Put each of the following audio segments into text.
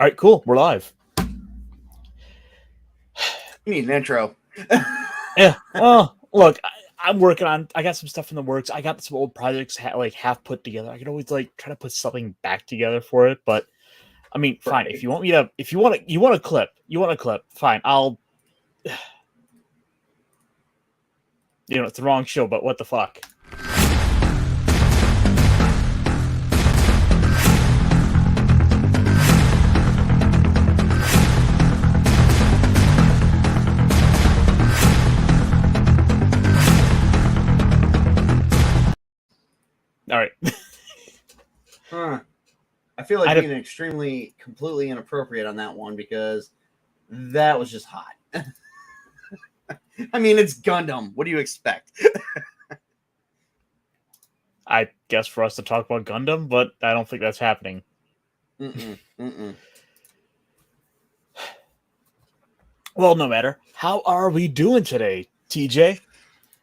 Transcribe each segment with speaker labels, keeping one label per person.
Speaker 1: All right, cool. We're live.
Speaker 2: You need an intro.
Speaker 1: Yeah. Well, look, I'm working on. I got some stuff in the works. I got some old projects half put together. I could always try to put something back together for it. But I mean, fine.
Speaker 2: Right.
Speaker 1: If you want me to, if you want a clip, Fine. I'll. It's the wrong show, but what the fuck? All right.
Speaker 2: I feel like being extremely, completely inappropriate on that one because that was just hot. I mean, it's Gundam. What do you expect?
Speaker 1: I guess for us to talk about Gundam, but I don't think that's happening. Well, no matter. How are we doing today, TJ?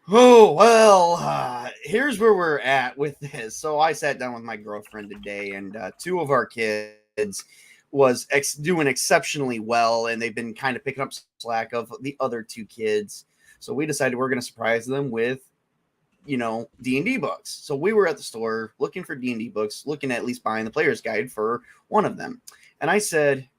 Speaker 2: Oh, well, here's where we're at with this. So I sat down with my girlfriend today, and two of our kids was doing exceptionally well, and they've been kind of picking up slack of the other two kids. So we decided we're going to surprise them with, D&D books. So we were at the store looking for D&D books, looking at least buying the player's guide for one of them. And I said,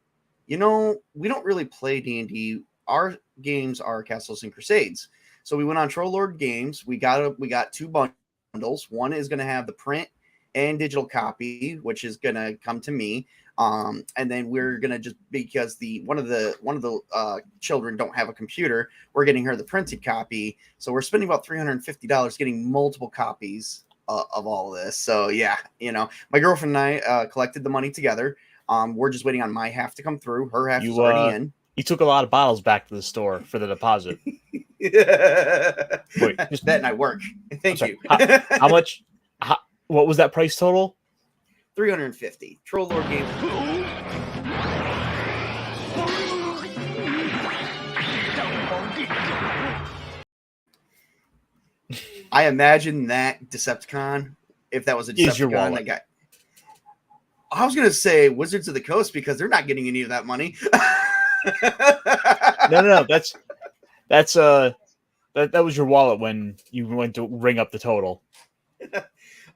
Speaker 2: we don't really play D&D. Our games are Castles and Crusades. So we went on Troll Lord Games. We got two bundles. One is going to have the print and digital copy, which is going to come to me. And then we're going to just, because one of the children don't have a computer, we're getting her the printed copy. So we're spending about $350 getting multiple copies of all of this. So yeah, my girlfriend and I collected the money together. We're just waiting on my half to come through. Her half is already in.
Speaker 1: You took a lot of bottles back to the store for the deposit.
Speaker 2: Wait, just that night work. Thank you.
Speaker 1: How much? What was that price total?
Speaker 2: $350. Troll Lord Games. I imagine that Decepticon, if that was a Decepticon, that guy. I was gonna say Wizards of the Coast because they're not getting any of that money.
Speaker 1: No. That was your wallet when you went to ring up the total.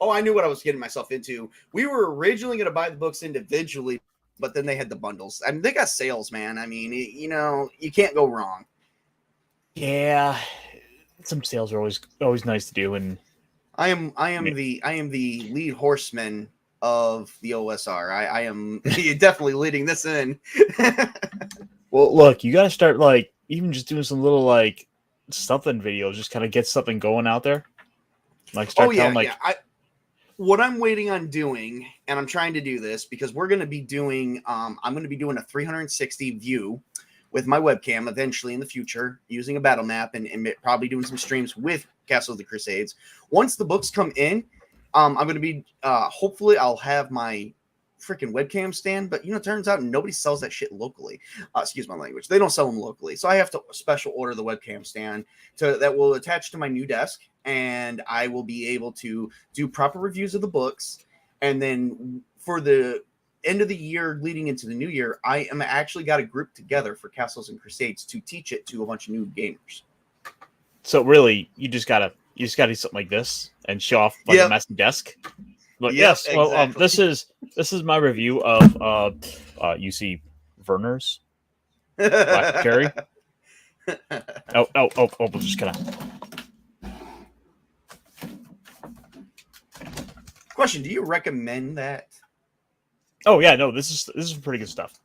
Speaker 2: Oh, I knew what I was getting myself into. We were originally going to buy the books individually, but then they had the bundles. I mean, they got sales, man. I mean, you can't go wrong.
Speaker 1: Yeah, some sales are always nice to do, and
Speaker 2: I am the lead horseman of the OSR. I am definitely leading this in.
Speaker 1: Well, look, you got to start even just doing some little something videos, just kind of get something going out there.
Speaker 2: What I'm waiting on doing, and I'm trying to do this because we're going to be doing, I'm going to be doing a 360 view with my webcam eventually in the future using a battle map and probably doing some streams with Castle of the Crusades. Once the books come in, I'm going to be, hopefully I'll have my freaking webcam stand, but it turns out nobody sells that shit locally. Excuse my language. They don't sell them locally. So I have to special order the webcam stand that will attach to my new desk, and I will be able to do proper reviews of the books. And then for the end of the year leading into the new year, I am actually got a group together for Castles and Crusades to teach it to a bunch of new gamers.
Speaker 1: So really, you just gotta do something like this and show off a messy desk. But yes, well, exactly. This is my review of UC Werner's Black Cherry. We're just gonna.
Speaker 2: Question: do you recommend that?
Speaker 1: Oh yeah, no. This is pretty good stuff.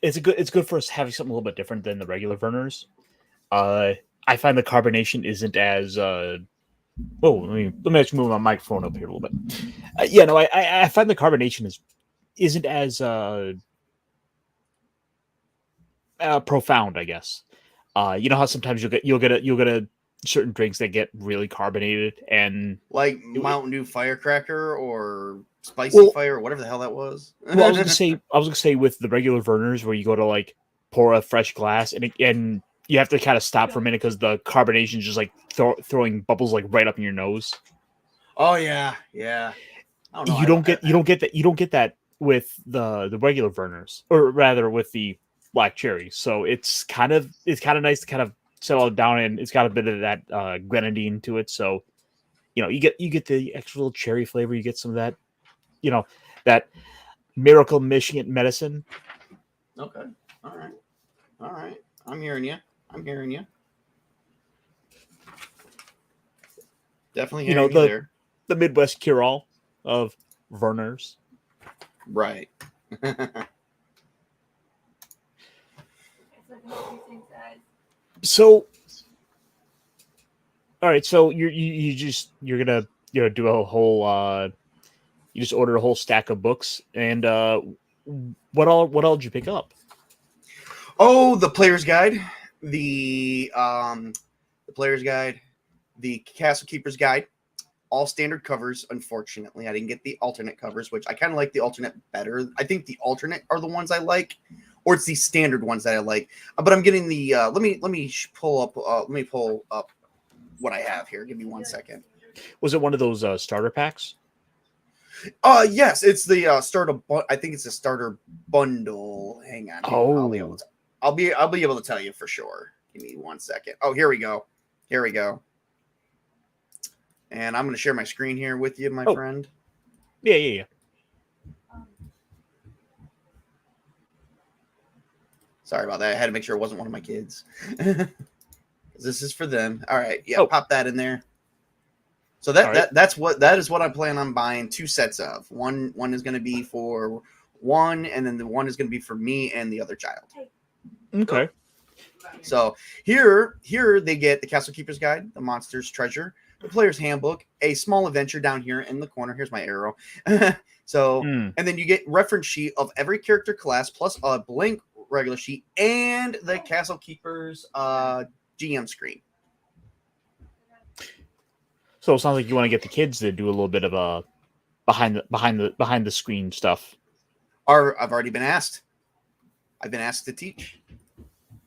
Speaker 1: It's good for us having something a little bit different than the regular Werner's. I find the carbonation isn't as let me actually move my microphone up here a little bit. I find the carbonation isn't as profound, I guess. You know how sometimes you'll get a certain drinks that get really carbonated, and
Speaker 2: like Mountain Dew Firecracker or Spicy Fire or whatever the hell that was.
Speaker 1: Well, I was gonna say with the regular Werner's where you go to pour a fresh glass and you have to kind of stop for a minute because the carbonation is just throwing bubbles right up in your nose.
Speaker 2: Oh yeah. I don't know.
Speaker 1: You don't get that with the regular Vernors, or rather with the black cherry. So it's kind of nice to kind of settle it down, and it's got a bit of that grenadine to it. So you get the extra little cherry flavor. You get some of that, that miracle Michigan medicine.
Speaker 2: Okay. All right. All right. I'm hearing you. I'm hearing you. Definitely
Speaker 1: You know,
Speaker 2: hearing you there.
Speaker 1: the Midwest cure all of Vernors.
Speaker 2: Right.
Speaker 1: So, all right. So you're gonna do a whole you just ordered a whole stack of books, and what all did you pick up?
Speaker 2: Oh, the player's guide, the player's guide, the Castle Keeper's guide, all standard covers. Unfortunately, I didn't get the alternate covers, which I kind of like the alternate better. I think the alternate are the ones I like, or it's the standard ones that I like. But I'm getting the. Let me pull up. Let me pull up what I have here. Give me 1 second.
Speaker 1: Was it one of those starter packs?
Speaker 2: Yes, it's the starter. I think it's a starter bundle. Hang on.
Speaker 1: Oh,
Speaker 2: I'll be able to tell you for sure. Give me 1 second. Oh, here we go. Here we go. And I'm going to share my screen here with you, my friend.
Speaker 1: Yeah.
Speaker 2: Sorry about that. I had to make sure it wasn't one of my kids. This is for them. All right. Yeah, pop that in there. So that is what I plan on buying 2 sets of. One is going to be for one, and then the one is going to be for me and the other child.
Speaker 1: Okay.
Speaker 2: So here they get the Castle Keeper's Guide, the Monster's Treasure, the Player's Handbook, a small adventure down here in the corner. Here's my arrow. And then you get reference sheet of every character class plus a blank regular sheet and the Castle Keeper's GM screen.
Speaker 1: So it sounds like you want to get the kids to do a little bit of a behind the screen stuff.
Speaker 2: I've already been asked. I've been asked to teach.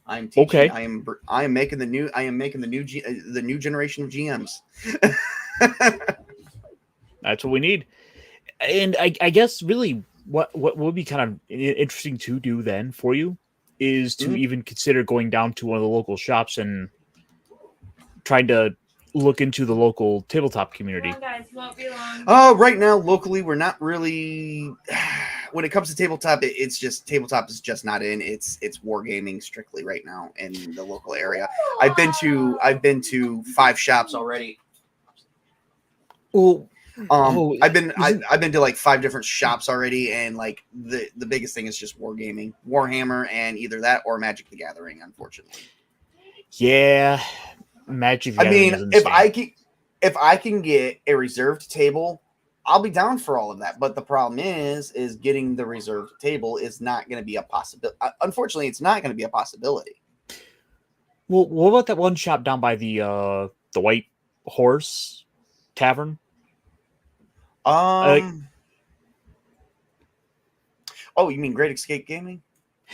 Speaker 2: I'm teaching.
Speaker 1: Okay.
Speaker 2: I am making the new generation of GMs.
Speaker 1: That's what we need. And I guess really what would be kind of interesting to do then for you is to even consider going down to one of the local shops and trying to look into the local tabletop community.
Speaker 3: Come on, guys, you won't be long.
Speaker 2: Right now, locally, we're not really. When it comes to tabletop, it's just tabletop is just not in. It's wargaming strictly right now in the local area. I've been to 5 shops already.
Speaker 1: Well,
Speaker 2: I've been to like 5 different shops already, and like the biggest thing is just wargaming, Warhammer, and either that or Magic the Gathering. Unfortunately,
Speaker 1: yeah, Magic the Gathering.
Speaker 2: I mean, if I can get a reserved table, I'll be down for all of that. But the problem is getting the reserved table is not going to be a possibility. Unfortunately, it's not going to be a possibility.
Speaker 1: Well, what about that one shop down by the White Horse Tavern?
Speaker 2: Oh, you mean Great Escape Gaming?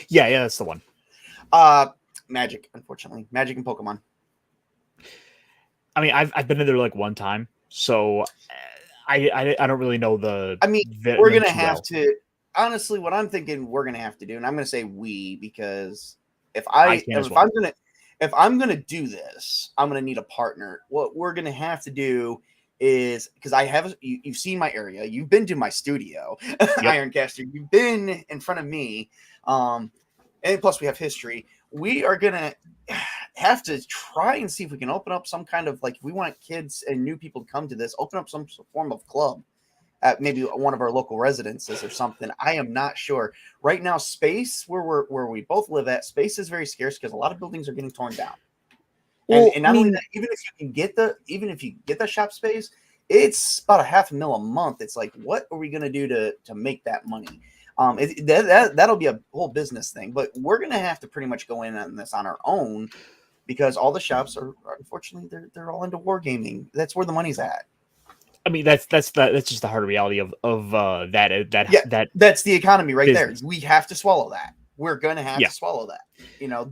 Speaker 1: Yeah, that's the one.
Speaker 2: Magic, unfortunately, Magic and Pokemon.
Speaker 1: I mean, I've been in there like one time, so I don't really know the.
Speaker 2: I mean, we're gonna have to. Honestly, what I'm thinking we're gonna have to do, and I'm gonna say we, because if I'm gonna do this, I'm gonna need a partner. What we're gonna have to do is, because you've seen my area, you've been to my studio, yep. Ironcaster, you've been in front of me, and plus we have history. We are gonna have to try and see if we can open up some kind of, like, if we want kids and new people to come to this, open up some form of club at maybe one of our local residences or something. I am not sure right now. Space where we both live at, space is very scarce because a lot of buildings are getting torn down. Well, and not only that, even if you get the shop space, it's about $500,000 a month. It's like, what are we going to do to make that money? That'll be a whole business thing, but we're going to have to pretty much go in on this on our own, because all the shops are, unfortunately, they're all into wargaming. That's where the money's at.
Speaker 1: I mean, that's just the hard reality of that.
Speaker 2: That's the economy right
Speaker 1: business.
Speaker 2: there. We have to swallow that. We're going to have to swallow that.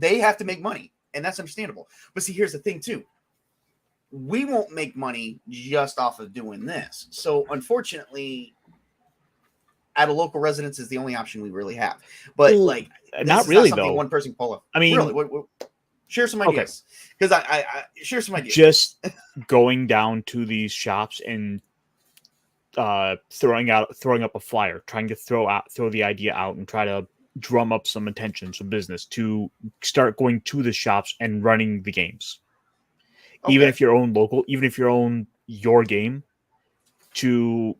Speaker 2: They have to make money, and that's understandable. But see, here's the thing too. We won't make money just off of doing this. So unfortunately, at a local residence is the only option we really have. But
Speaker 1: Well,
Speaker 2: like, this
Speaker 1: not
Speaker 2: is
Speaker 1: really
Speaker 2: not something
Speaker 1: though.
Speaker 2: one person can pull off.
Speaker 1: I mean,
Speaker 2: really, what share some
Speaker 1: okay,
Speaker 2: ideas, because I share some ideas.
Speaker 1: just going down to these shops and throwing up a flyer, trying to throw the idea out and try to drum up some attention, some business to start going to the shops and running the games. Even
Speaker 2: Okay.
Speaker 1: if you're own local, even if you're own your game, to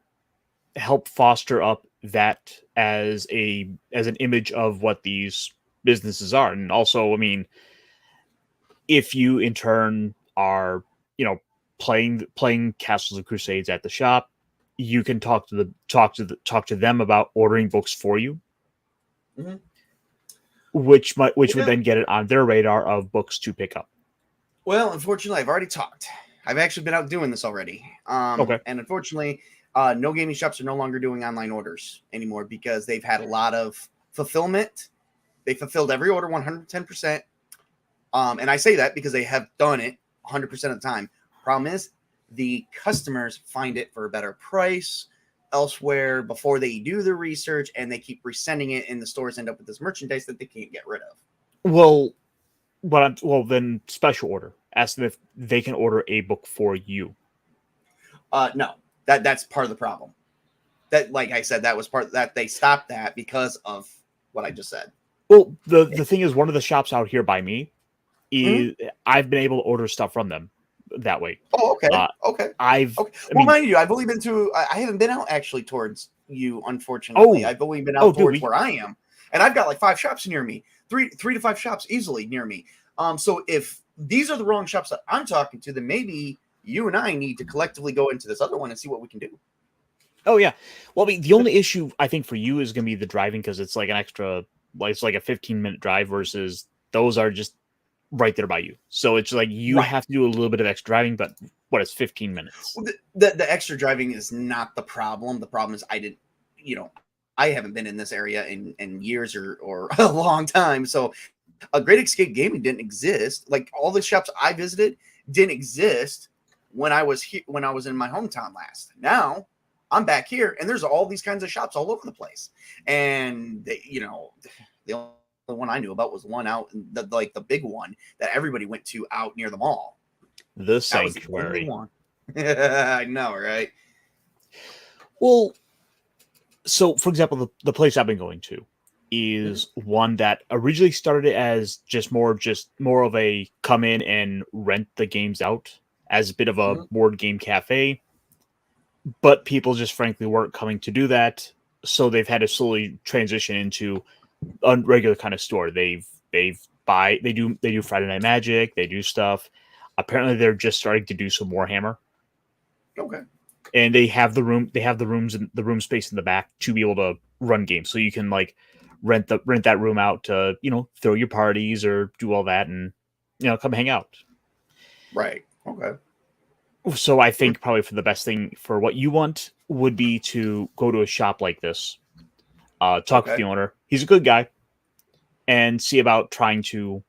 Speaker 1: help foster up that as an image of what these businesses are. And also, I mean, if you in turn are, playing Castles of Crusades at the shop, you can talk to them about ordering books for you,
Speaker 2: Mm-hmm.
Speaker 1: which would
Speaker 2: Yeah.
Speaker 1: then get it on their radar of books to pick up.
Speaker 2: Well, unfortunately, I've already talked. I've actually been out doing this already.
Speaker 1: Okay.
Speaker 2: And unfortunately, no gaming shops are no longer doing online orders anymore because they've had a lot of fulfillment. They fulfilled every order 110%. And I say that because they have done it 100% of the time. Problem is, the customers find it for a better price elsewhere before they do their research, and they keep resending it, and the stores end up with this merchandise that they can't get rid of.
Speaker 1: Well, then special order. Ask them if they can order a book for you.
Speaker 2: No, that's part of the problem. That, like I said, that was part that they stopped that because of what I just said.
Speaker 1: Well, the thing is, one of the shops out here by me is
Speaker 2: Mm-hmm.
Speaker 1: I've been able to order stuff from them that way.
Speaker 2: Oh, okay, okay.
Speaker 1: Okay.
Speaker 2: I
Speaker 1: mean,
Speaker 2: mind you, I've only been to. I haven't been out actually towards you, unfortunately. I've only been out towards where I am, and I've got like 5 shops near me, three to 5 shops easily near me. So if these are the wrong shops that I'm talking to, then maybe you and I need to collectively go into this other one and see what we can do.
Speaker 1: Oh yeah. Well, I mean, the only issue I think for you is going to be the driving, because it's like an extra, like it's like a 15-minute drive versus those are just right there by you. So it's like you have to do a little bit of extra driving, but what is 15 minutes?
Speaker 2: Well, the extra driving is not the problem. The problem is I haven't been in this area in years or a long time. So a Great Escape Gaming didn't exist. Like, all the shops I visited didn't exist when I was when I was in my hometown last. Now I'm back here, and there's all these kinds of shops all over the place. And the only one I knew about was one out, the big one that everybody went to out near the mall.
Speaker 1: The Sanctuary.
Speaker 2: That was the only one. I know, right?
Speaker 1: Well, so for example, the place I've been going to is one that originally started as just more of a come in and rent the games out as a bit of a board game cafe, but people just frankly weren't coming to do that, so they've had to slowly transition into a regular kind of store. They do Friday Night Magic, they do stuff. Apparently they're just starting to do some Warhammer.
Speaker 2: Okay.
Speaker 1: And they have the rooms and the room space in the back to be able to run games. So you can like rent that room out to, throw your parties or do all that and, come hang out.
Speaker 2: Right. Okay.
Speaker 1: So I think probably for the best thing for what you want would be to go to a shop like this, talk with the owner. He's a good guy, and see about trying to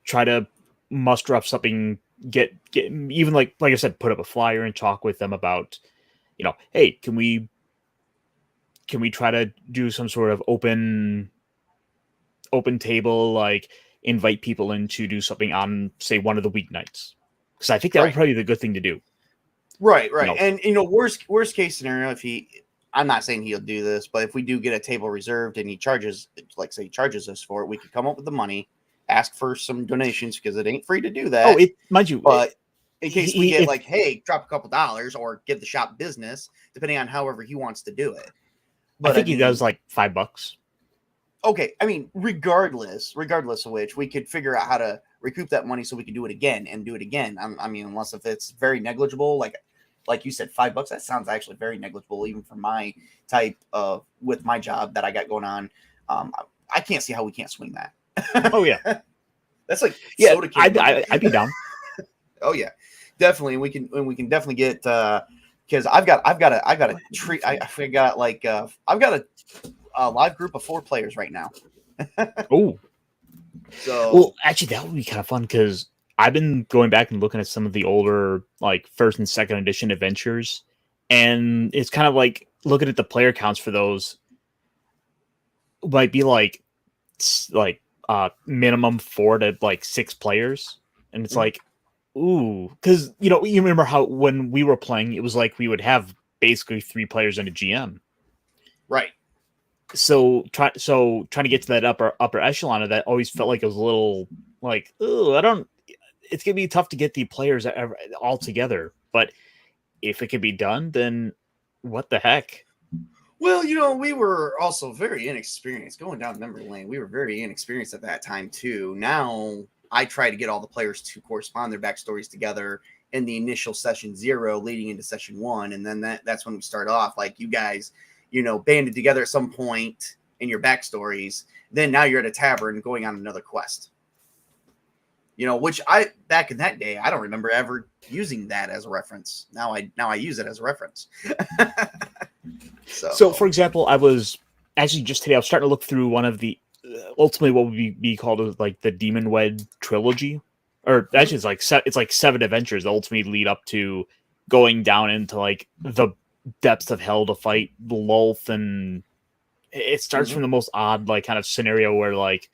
Speaker 1: try to muster up something, get even like I said, put up a flyer and talk with them about, hey, can we try to do some sort of open table, like invite people in to do something on, say, one of the weeknights, because I think that would probably be the good thing to do.
Speaker 2: Right. And worst case scenario, I'm not saying he'll do this, but if we do get a table reserved and he charges us for it, we could come up with the money, ask for some donations, because it ain't free to do that.
Speaker 1: Mind you,
Speaker 2: but in case we get hey, drop a couple dollars or give the shop business, depending on however he wants to do it.
Speaker 1: But I think he does like $5.
Speaker 2: Okay, I mean, regardless of which, we could figure out how to recoup that money so we can do it again and do it again. I mean, unless if it's very negligible, like you said, $5. That sounds actually very negligible, even for my type of with my job that I got going on. I can't see how we can't swing that.
Speaker 1: Oh yeah,
Speaker 2: that's like
Speaker 1: soda. I'd be down.
Speaker 2: Oh yeah, definitely. We can definitely get because I've got a treat. I've got a live group of 4 players right now.
Speaker 1: Oh,
Speaker 2: so
Speaker 1: well, actually, that would be kind of fun, because I've been going back and looking at some of the older, like, 1st and 2nd edition adventures, and it's kind of like looking at the player counts for those, might be like minimum 4 to like 6 players, and it's like, ooh, because you remember how when we were playing, it was like we would have basically 3 players and a GM.
Speaker 2: Right.
Speaker 1: So trying to get to that upper echelon of that always felt like it was a little like, oh, I don't. It's gonna be tough to get the players all together, but if it can be done, then what the heck?
Speaker 2: Well, we were also very inexperienced going down memory lane. We were very inexperienced at that time too. Now I try to get all the players to correspond their backstories together in the initial session 0 leading into session 1, and then that's when we start off. Like you guys, banded together at some point in your backstories. Then now you're at a tavern going on another quest. Which back in that day, I don't remember ever using that as a reference. Now I use it as a reference.
Speaker 1: So, for example, I was actually just today, I was starting to look through one of the ultimately what would be called like the Demon Wed trilogy, or actually it's like 7 adventures that ultimately lead up to going down into like the depths of hell to fight Lulth, and it starts from the most odd like kind of scenario where like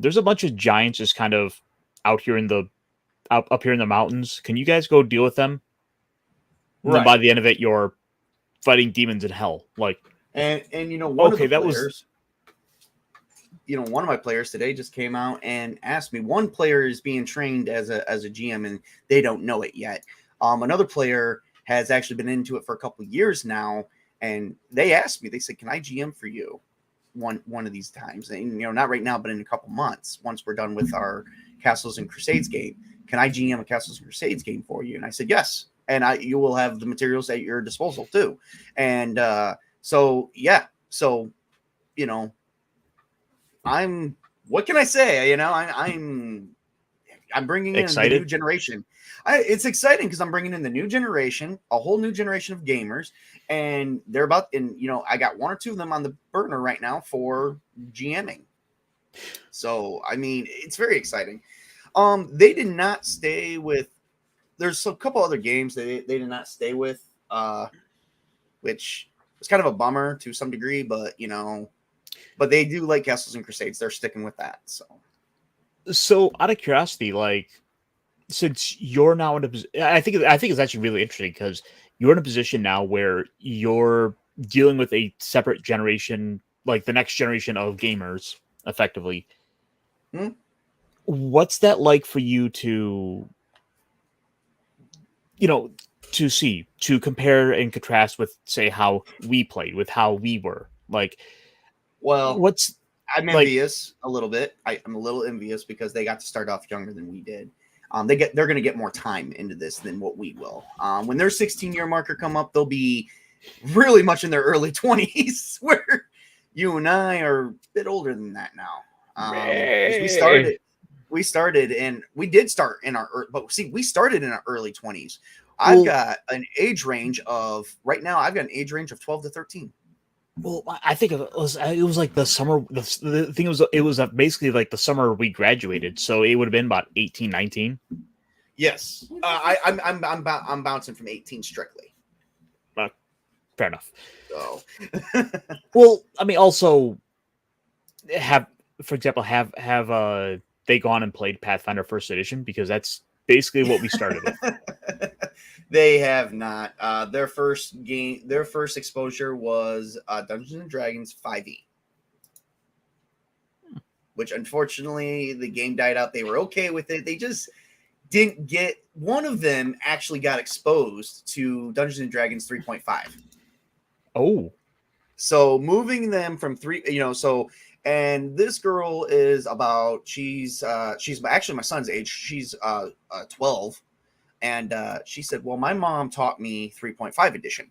Speaker 1: there's a bunch of giants just kind of out here up here in the mountains. Can you guys go deal with them? And then by the end of it, you're fighting demons in hell. Like,
Speaker 2: and one of the
Speaker 1: that
Speaker 2: players, one of my players today just came out and asked me. One player is being trained as a GM, and they don't know it yet. Another player has actually been into it for a couple of years now, and they asked me. They said, "Can I GM for you one of these times?" And not right now, but in a couple months, once we're done with our Castles and Crusades game, can I GM a Castles and Crusades game for you? And I said yes, and you will have the materials at your disposal too. And so I'm, what can I say? I'm bringing in the new generation. It's exciting because I'm bringing in the new generation, a whole new generation of gamers, and they're about, and I got 1 or 2 of them on the burner right now for GMing. So it's very exciting. They did not stay with. There's a couple other games that they did not stay with, which was kind of a bummer to some degree, but but they do like Castles and Crusades. They're sticking with that.
Speaker 1: So out of curiosity, like, since you're now in a position, I think it's actually really interesting because you're in a position now where you're dealing with a separate generation, like the next generation of gamers, effectively. What's that like for you to, to compare and contrast with, say, how we played, with how we were? Like,
Speaker 2: well,
Speaker 1: what's
Speaker 2: I'm envious a little bit. I'm a little envious because they got to start off younger than we did. They're going to get more time into this than what we will. When their 16-year marker come up, they'll be really much in their early 20s, where you and I are a bit older than that now. We started, and we did start in we started in our early 20s. I've got an age range of, right now, I've got an age range of 12 to 13.
Speaker 1: Well, I think it was like the summer. The thing was, it was basically like the summer we graduated, so it would have been about 18, 19.
Speaker 2: Yes, I'm bouncing from 18 strictly.
Speaker 1: Fair enough.
Speaker 2: So,
Speaker 1: well, also for example, have they gone and played Pathfinder First Edition, because that's basically what we started with.
Speaker 2: They have not. Their first exposure was Dungeons and Dragons 5e, which unfortunately the game died out. They were okay with it. They just didn't get. One of them actually got exposed to Dungeons and Dragons 3.5.
Speaker 1: Oh,
Speaker 2: so moving them from 3, and this girl is about, she's actually my son's age. She's 12. And she said, well, my mom taught me 3.5 edition.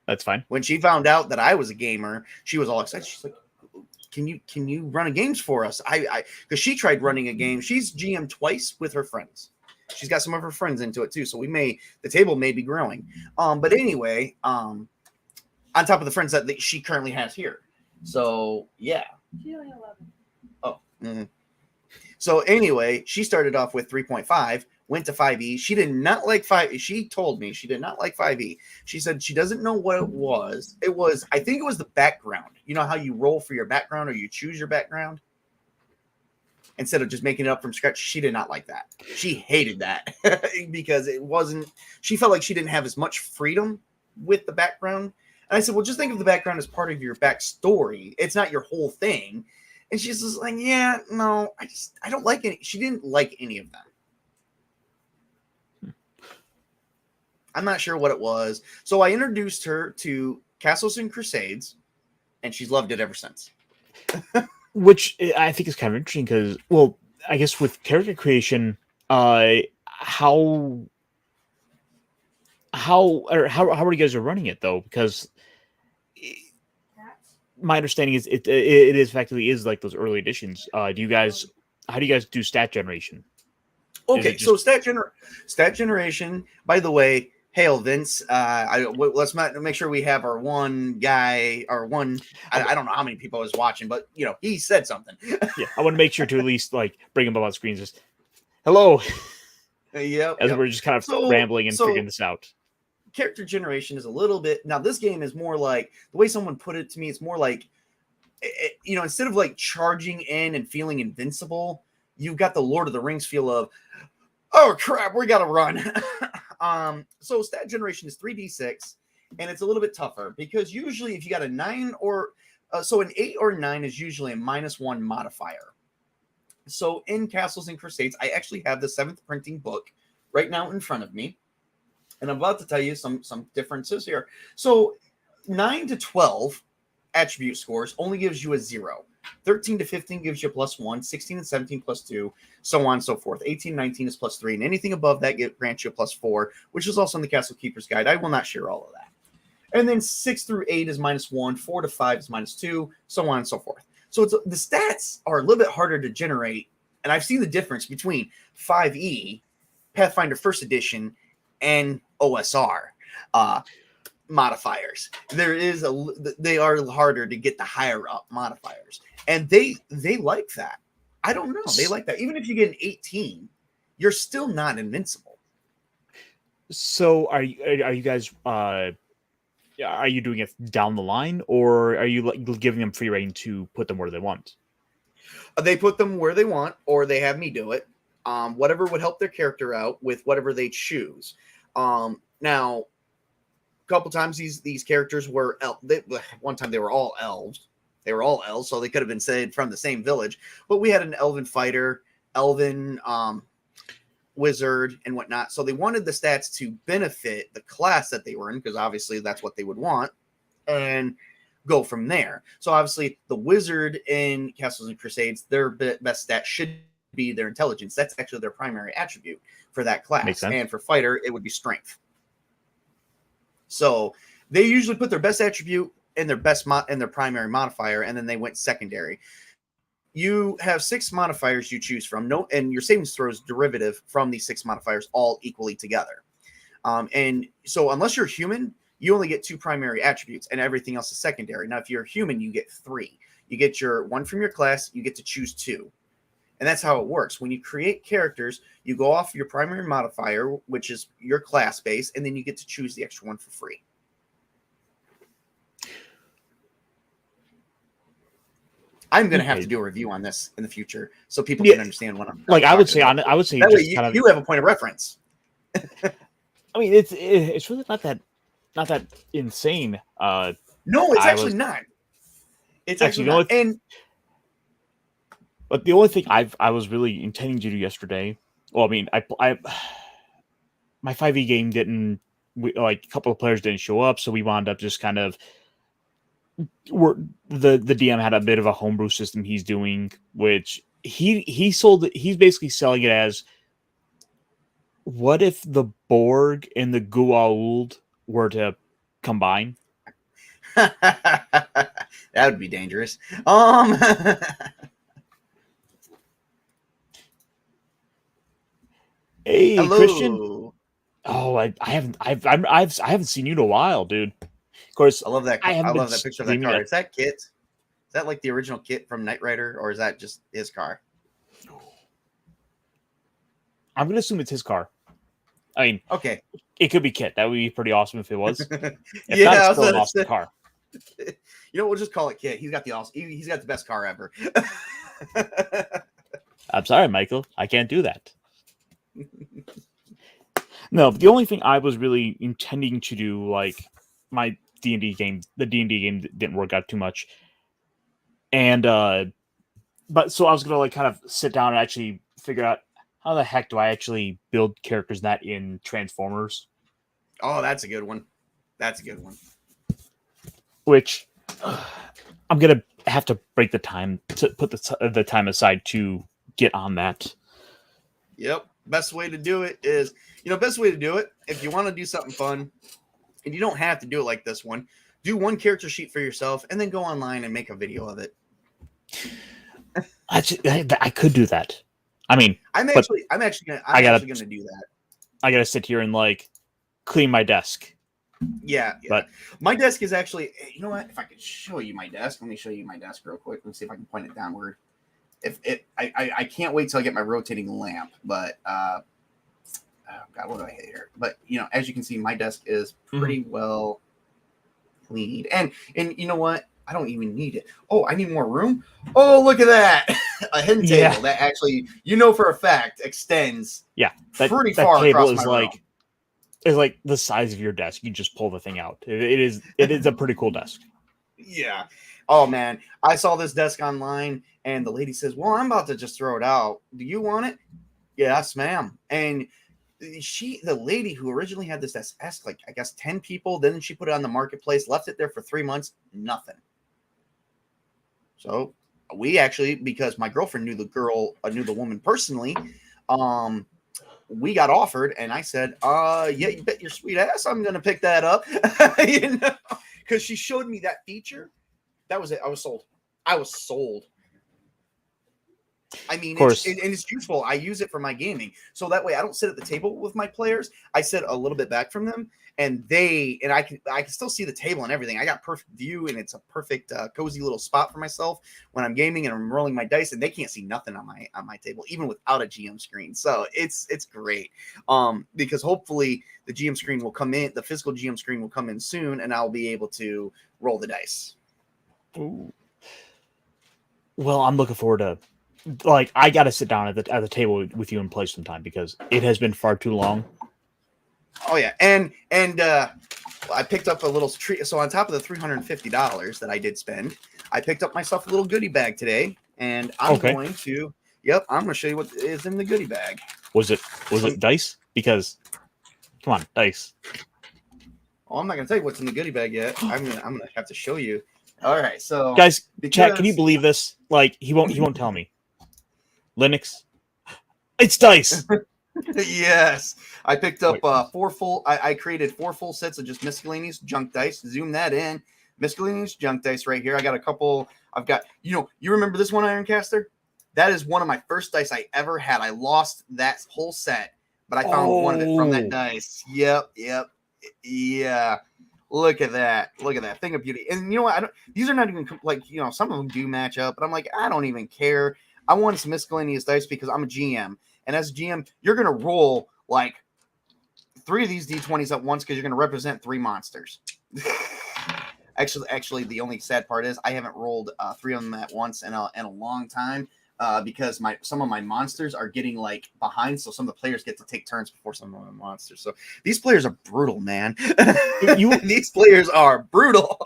Speaker 1: That's fine.
Speaker 2: When she found out that I was a gamer, she was all excited. She's like, can you run a games for us? Because she tried running a game. She's GM twice with her friends. She's got some of her friends into it too. So the table may be growing. But anyway, on top of the friends that she currently has here. So yeah.
Speaker 3: She only 11.
Speaker 2: Oh. Mm-hmm. So anyway, she started off with 3.5. went to 5e. She did not like 5e. She told me she did not like 5e. She said she doesn't know what it was. I think it was the background. You know how you roll for your background or you choose your background? Instead of just making it up from scratch, she did not like that. She hated that because she felt like she didn't have as much freedom with the background. And I said, well, just think of the background as part of your backstory. It's not your whole thing. And she's just like, yeah, no, I don't like any. She didn't like any of them. I'm not sure what it was. So I introduced her to Castles and Crusades, and she's loved it ever since.
Speaker 1: Which I think is kind of interesting because, well, I guess with character creation, how are you guys are running it though? Because my understanding is it is effectively is like those early editions. How do you guys do stat generation?
Speaker 2: Okay, so stat generation. By the way, hail Vince. Let's make sure we have our one guy, our one. I don't know how many people is watching, but he said something.
Speaker 1: Yeah, I want to make sure to at least like bring him up on screen. Just hello.
Speaker 2: Yep.
Speaker 1: We're just kind of rambling and figuring this out.
Speaker 2: Character generation is a little bit now. This game is more like the way someone put it to me. It's more like, instead of like charging in and feeling invincible, you've got the Lord of the Rings feel of, oh crap, we gotta run. So stat generation is 3d6, and it's a little bit tougher because usually if you got a 9 or so an 8 or 9 is usually a -1 modifier. So in Castles and Crusades, I actually have the 7th printing book right now in front of me, and I'm about to tell you some differences here. So 9 to 12 attribute scores only gives you a 0. 13 to 15 gives you a +1, 16 and 17 +2, so on and so forth. 18 and 19 is +3, and anything above that grants you a +4, which is also in the Castle Keeper's Guide. I will not share all of that. And then 6 through 8 is -1, 4 to 5 is -2, so on and so forth. So the stats are a little bit harder to generate, and I've seen the difference between 5e, Pathfinder First Edition, and OSR modifiers. They are harder to get the higher up modifiers, and they like that. I don't know, they like that. Even if you get an 18, you're still not invincible.
Speaker 1: So are you guys are you doing it down the line, or are you giving them free reign to put them where they want?
Speaker 2: They put them where they want, or they have me do it. Whatever would help their character out with whatever they choose. Now, a couple times these characters were one time they were all elves. They were all elves, so they could have been said from the same village. But we had an elven fighter, elven wizard, and whatnot. So they wanted the stats to benefit the class that they were in, because obviously that's what they would want, and go from there. So obviously the wizard in Castles and Crusades, their best stat should be their intelligence. That's actually their primary attribute for that class. And for fighter, it would be strength. So they usually put their best attribute in their their primary modifier, and then they went secondary. You have 6 modifiers you choose from, and your savings throw is derivative from these 6 modifiers all equally together. And so unless you're human, you only get 2 primary attributes, and everything else is secondary. Now, if you're human, you get 3. You get your 1 from your class, you get to choose 2. And that's how it works. When you create characters, you go off your primary modifier, which is your class base, and then you get to choose the extra one for free. I'm going to have to do a review on this in the future so people can understand what I'm
Speaker 1: like. I would say that way
Speaker 2: you have a point of reference.
Speaker 1: I mean, it's really not that insane.
Speaker 2: No, it's actually not. It's actually not.
Speaker 1: But the only thing I was really intending to do yesterday, well, I mean, my 5e game didn't, a couple of players didn't show up, so we wound up just kind of, the DM had a bit of a homebrew system he's doing, which he sold it. He's basically selling it as, what if the Borg and the Goa'uld were to combine?
Speaker 2: That would be dangerous.
Speaker 1: Hey,
Speaker 2: hello.
Speaker 1: Christian. Oh, I haven't seen you in a while, dude. Of course,
Speaker 2: I love that. I love that picture of that car. Is that Kit? Is that like the original Kit from Knight Rider, or is that just his car?
Speaker 1: I'm gonna assume it's his car. I mean,
Speaker 2: Okay.
Speaker 1: it could be Kit. That would be pretty awesome if it was. If
Speaker 2: Yeah,
Speaker 1: not,
Speaker 2: I
Speaker 1: it's
Speaker 2: was
Speaker 1: still an
Speaker 2: gonna
Speaker 1: awesome
Speaker 2: say-
Speaker 1: car.
Speaker 2: You know, we'll just call it Kit. He's got the best car ever.
Speaker 1: I'm sorry, Michael. I can't do that. No, the only thing I was really intending to do, like my D&D game, the D&D game didn't work out too much. And but so I was gonna like kind of sit down and actually figure out how the heck do I actually build characters that in Transformers,
Speaker 2: Oh, that's a good one. That's a good one.
Speaker 1: which I'm gonna have to break the time to put the time aside to get on that.
Speaker 2: Yep. Best way to do it is, best way to do it, if you want to do something fun, and you don't have to do it like this one, do one character sheet for yourself and then go online and make a video of it.
Speaker 1: I could do that. I mean,
Speaker 2: I'm
Speaker 1: but
Speaker 2: actually gonna do that.
Speaker 1: I gotta sit here and like clean my desk.
Speaker 2: Yeah.
Speaker 1: But
Speaker 2: my desk is actually, you know what? If I could show you my desk, let me show you my desk real quick. Let's see if I can point it downward. I can't wait till I get my rotating lamp, but oh God, what do I hit here? But as you can see, my desk is pretty well cleaned. And you know what? I don't even need it. Oh, I need more room. Oh, look at that. A hidden table that actually, for a fact, extends pretty far
Speaker 1: table
Speaker 2: across
Speaker 1: is
Speaker 2: my room.
Speaker 1: Is like the size of your desk. You just pull the thing out. It is a pretty cool desk.
Speaker 2: Yeah. Oh man, I saw this desk online and the lady says, "Well, I'm about to just throw it out. Do you want it?" Yes, ma'am. And the lady who originally had this desk asked like, I guess 10 people, then she put it on the marketplace, left it there for 3 months, nothing. So we actually, because my girlfriend knew the woman personally, we got offered, and I said, yeah, you bet your sweet ass I'm gonna pick that up. Because she showed me that feature. That was it. I was sold. I mean, it's useful. I use it for my gaming, so that way I don't sit at the table with my players. I sit a little bit back from them, and I can still see the table and everything. I got perfect view, and it's a perfect cozy little spot for myself when I'm gaming and I'm rolling my dice, and they can't see nothing on my table, even without a GM screen. So it's great. Because hopefully the GM screen will come in, the physical GM screen will come in soon, and I'll be able to roll the dice.
Speaker 1: Ooh. Well, I'm looking forward to. Like, I got to sit down at the table with you and play sometime because it has been far too long.
Speaker 2: Oh yeah, and I picked up a little treat. So on top of the $350 that I did spend, I picked up myself a little goodie bag today, and I'm going to. Yep, I'm going to show you what is in the goodie bag.
Speaker 1: Was it dice? Because, come on, dice.
Speaker 2: Oh, I'm not going to tell you what's in the goodie bag yet. I'm gonna have to show you. All right, so
Speaker 1: guys, chat, can you believe this? Like, he won't tell me. Linux, it's dice.
Speaker 2: Yes, I picked up I created 4 full sets of just miscellaneous junk dice. Zoom that in. Miscellaneous junk dice right here. I got a couple. I've got, you remember this one, Ironcaster? That is one of my first dice I ever had. I lost that whole set, but I found one of it from that dice. Yep. Yeah. Look at that. Thing of beauty. And you know what? These are not even like, some of them do match up, but I'm like, I don't even care. I wanted some miscellaneous dice because I'm a GM. And as a GM, you're going to roll like 3 of these D20s at once because you're going to represent 3 monsters. Actually, the only sad part is I haven't rolled 3 of them at once in a long time because some of my monsters are getting like behind. So some of the players get to take turns before some of my monsters. So these players are brutal, man. These players are brutal.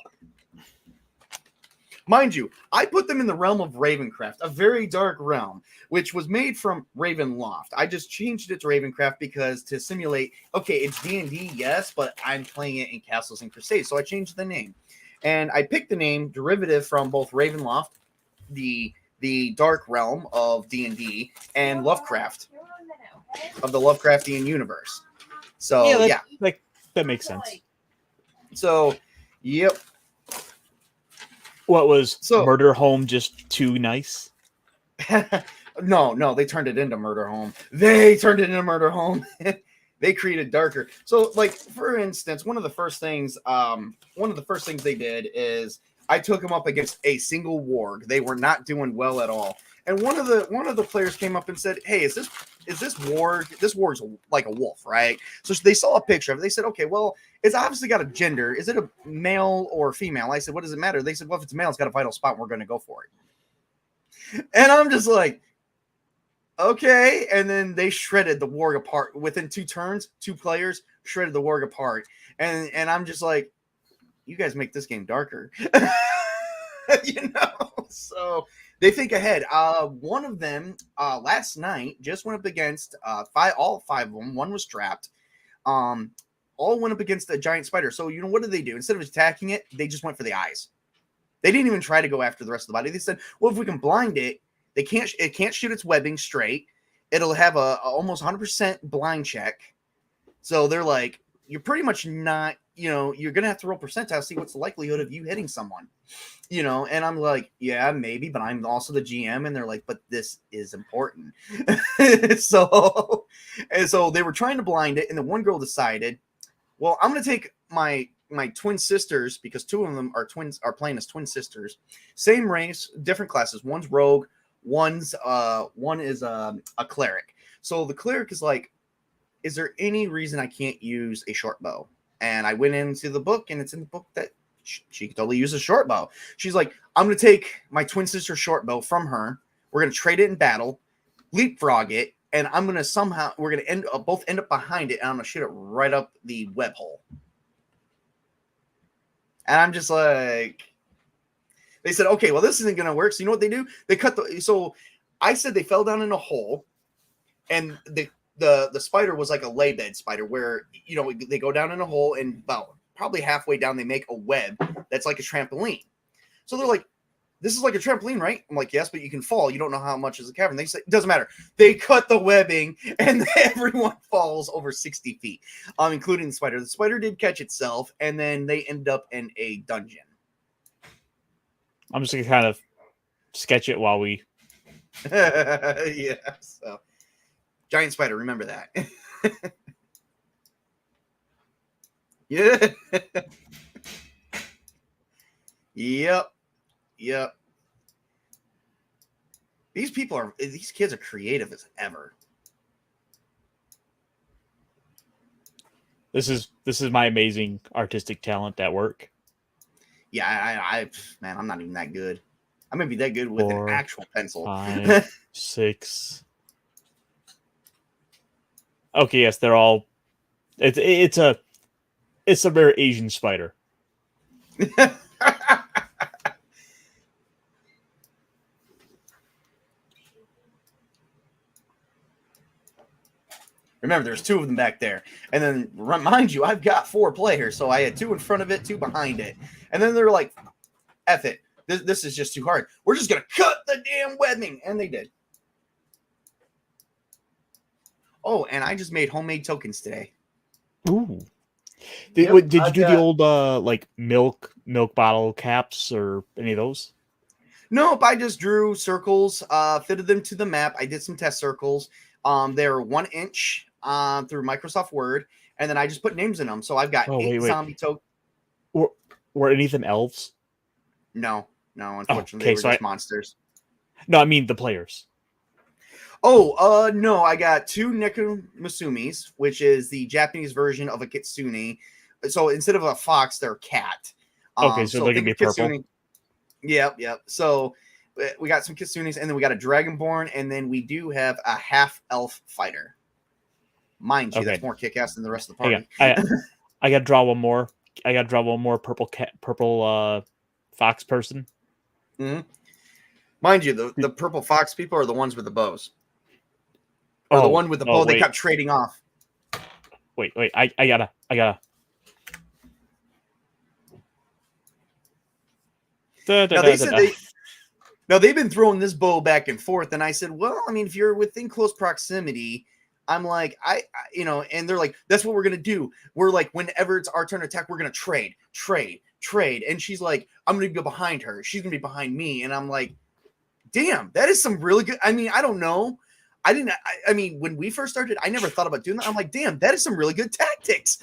Speaker 2: Mind you, I put them in the realm of Ravencraft, a very dark realm, which was made from Ravenloft. I just changed it to Ravencraft because to simulate, okay, it's D&D, yes, but I'm playing it in Castles and Crusades, so I changed the name. And I picked the name derivative from both Ravenloft, the dark realm of D&D, and Lovecraft, of the Lovecraftian universe. So,
Speaker 1: that makes sense.
Speaker 2: So, yep.
Speaker 1: What was Murder Home just too nice?
Speaker 2: No, they turned it into Murder Home. They created darker. So, like, for instance, one of the first things they did is I took them up against a single warg. They were not doing well at all. And one of the players came up and said, "Hey, is this warg? This warg's like a wolf, right?" So they saw a picture of it. They said, "Okay, well, it's obviously got a gender. Is it a male or female?" I said, "What does it matter?" They said, "Well, if it's a male, it's got a vital spot. And we're going to go for it." And I'm just like, okay. And then they shredded the warg apart within 2 turns. 2 players shredded the warg apart, and I'm just like, you guys make this game darker. So they think ahead. One of them last night just went up against all 5 of them. One was trapped. All went up against a giant spider. So what did they do? Instead of attacking it, they just went for the eyes. They didn't even try to go after the rest of the body. They said, well, if we can blind it, it can't shoot its webbing straight. It'll have a almost 100% blind check. So they're like, you're pretty much not, you're going to have to roll percentile, see what's the likelihood of you hitting someone, and I'm like, yeah, maybe, but I'm also the GM. And they're like, but this is important. So they were trying to blind it. And the one girl decided, well, I'm going to take my twin sisters, because 2 of them are twins, are playing as twin sisters, same race, different classes. One's rogue. One is a cleric. So the cleric is like, is there any reason I can't use a short bow? And I went into the book, and it's in the book that she could totally use a short bow. She's like, I'm going to take my twin sister short bow from her. We're going to trade it in battle, leapfrog it, and we're going to both end up behind it, and I'm going to shoot it right up the web hole. And I'm just like, they said, okay, well, this isn't going to work. So you know what they do? They so I said they fell down in a hole, and the spider was like a lay bed spider where, they go down in a hole, and about probably halfway down, they make a web that's like a trampoline. So they're like, this is like a trampoline, right? I'm like, yes, but you can fall. You don't know how much is a cavern. They say, it doesn't matter. They cut the webbing, and everyone falls over 60 feet, including the spider. The spider did catch itself, and then they end up in a dungeon.
Speaker 1: I'm just going to kind of sketch it while we...
Speaker 2: Yeah, so... Giant spider, remember that. Yeah. Yep. These kids are creative as ever.
Speaker 1: This is my amazing artistic talent at work.
Speaker 2: Yeah, man, I'm not even that good. I'm gonna be that good with
Speaker 1: 4,
Speaker 2: an actual pencil.
Speaker 1: 5, 6. Okay, yes, they're all. It's a rare Asian spider.
Speaker 2: Remember, there's 2 of them back there. And then, remind you, I've got 4 players. So I had 2 in front of it, 2 behind it. And then they're like, F it. This is just too hard. We're just going to cut the damn webbing. And they did. Oh, and I just made homemade tokens today.
Speaker 1: Ooh. Did you do the old like milk bottle caps or any of those?
Speaker 2: Nope, I just drew circles, fitted them to the map. I did some test circles. They're 1 inch through Microsoft Word, and then I just put names in them. So I've got 8 zombie tokens.
Speaker 1: Were any of them elves?
Speaker 2: No, unfortunately, they were just monsters.
Speaker 1: No, I mean the players.
Speaker 2: Oh, no, I got 2 Nekomusumis, which is the Japanese version of a kitsune. So instead of a fox, they're a cat.
Speaker 1: Okay, so they're going to be purple.
Speaker 2: Kitsune. Yep. So we got some kitsunes, and then we got a dragonborn, and then we do have a half-elf fighter. Mind you, that's more kick-ass than the rest of the party.
Speaker 1: I got to draw one more. I got to draw one more purple fox person.
Speaker 2: Mm-hmm. Mind you, the purple fox people are the ones with the bows. Or the one with the bow they kept trading off.
Speaker 1: Wait. I gotta.
Speaker 2: Now they've been throwing this bow back and forth, and I said, well, I mean, if you're within close proximity, I'm like, and they're like, that's what we're gonna do. We're like, whenever it's our turn to attack, we're gonna trade. And she's like, I'm gonna go behind her. She's gonna be behind me, and I'm like, damn, that is some really good. I mean, I don't know. I mean, when we first started, I never thought about doing that. I'm like, damn, that is some really good tactics.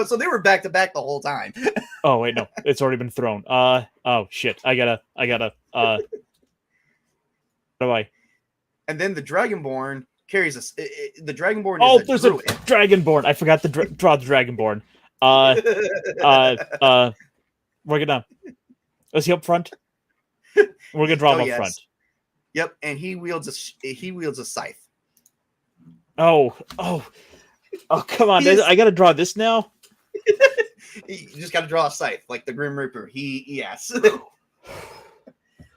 Speaker 2: So they were back to back the whole time.
Speaker 1: Oh, wait, no, it's already been thrown. Oh shit. I gotta, do I?
Speaker 2: And then the Dragonborn carries the Dragonborn
Speaker 1: Oh,
Speaker 2: is a
Speaker 1: there's
Speaker 2: druid.
Speaker 1: a Dragonborn. I forgot to draw the Dragonborn. We're gonna. Is he up front? We're gonna draw him up front.
Speaker 2: Yep, and he wields a scythe.
Speaker 1: Oh, come on! I gotta draw this now.
Speaker 2: You just got to draw a scythe like the Grim Reaper. Yes.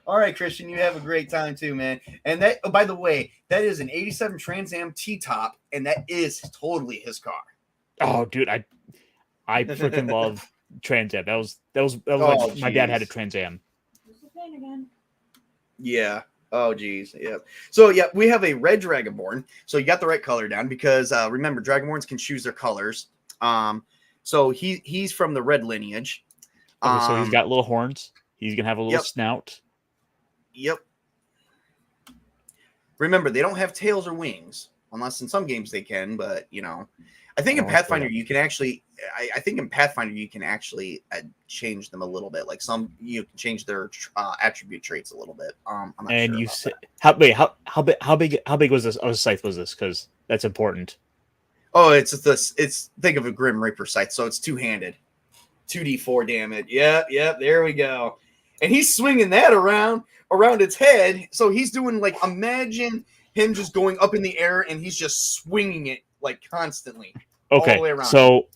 Speaker 2: All right, Christian, you have a great time too, man. And that, by the way, that is an '87 Trans Am T-top, and that is totally his car.
Speaker 1: Oh, dude, I freaking love Trans Am. That was my dad had a Trans Am.
Speaker 2: Yeah. Oh, geez. Yep. So, yeah, we have a red Dragonborn. So you got the right color down because remember, Dragonborns can choose their colors. So he's from the red lineage.
Speaker 1: Okay, so he's got little horns. He's gonna have a little snout.
Speaker 2: Yep. Remember, they don't have tails or wings, unless in some games they can. But I think in Pathfinder you can actually. I think in Pathfinder you can actually change them a little bit. Like you can change their attribute traits a little bit. I'm not
Speaker 1: and
Speaker 2: sure
Speaker 1: you say how big was this? Oh, scythe was this? Because that's important.
Speaker 2: Oh, it's think of a Grim Reaper scythe, so it's two-handed, 2d4 damage. Yep, there we go. And he's swinging that around its head. So he's doing imagine him just going up in the air and he's just swinging it constantly.
Speaker 1: Okay,
Speaker 2: all the way around.
Speaker 1: So